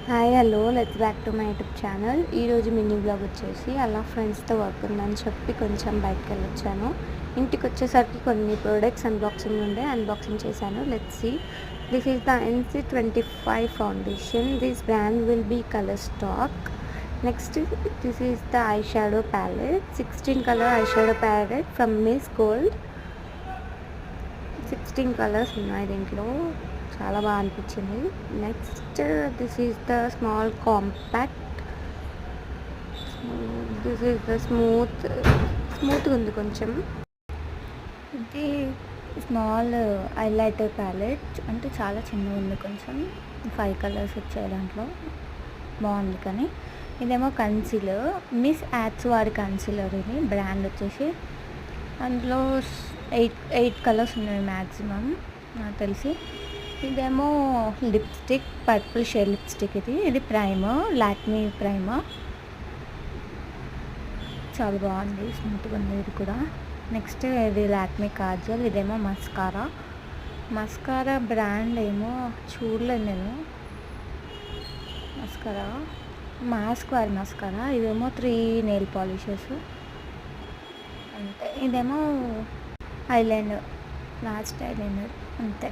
Hi hello let's back to my YouTube channel. ఈరోజు mini blog వచ్చేసి అలా ఫ్రెండ్స్తో వర్క్ ఉందని చెప్పి కొంచెం బయటకు వెళ్ళొచ్చాను. ఇంటికి వచ్చేసరికి కొన్ని ప్రోడక్ట్స్ అన్బాక్సింగ్ చేశాను. Let's see. This is the NC25 foundation. This brand will be colour stack. Next this is the eye shadow palette, 16 colour eye shadow palette from Miss Gold. 16 colours ఉన్నాయి దీంట్లో, చాలా బాగా అనిపించింది. Next this is the small compact. This is the స్మూత్గా ఉంది కొంచెం. ఇది small highlighter palette, అంటే చాలా చిన్నగా ఉంది కొంచెం. 5 కలర్స్ వచ్చాయి దాంట్లో, బాగుంది. కానీ ఇదేమో కన్సీలర్, మిస్ యాడ్స్ వారి కన్సీలర్. ఇది బ్రాండ్ వచ్చేసి అందులో 8 కలర్స్ ఉన్నాయి మ్యాక్సిమం నాకు తెలిసి. ఇదేమో లిప్స్టిక్, పర్పుల్ షేడ్ లిప్స్టిక్. ఇది ప్రైమర్, లాక్మీ ప్రైమర్. చాలా బాగుంది, స్మూత్గా ఉంది ఇది కూడా. నెక్స్ట్ ఇది లాక్మీ కాజల్. ఇదేమో మస్కారా బ్రాండ్ ఏమో చూడలేదు నేను. మాస్క్ వారి మస్కారా. ఇదేమో 3 నెయిల్ పాలిషెస్ అంతే. ఇదేమో ఐలైనర్, లాస్ట్ ఐలైనర్ అంతే.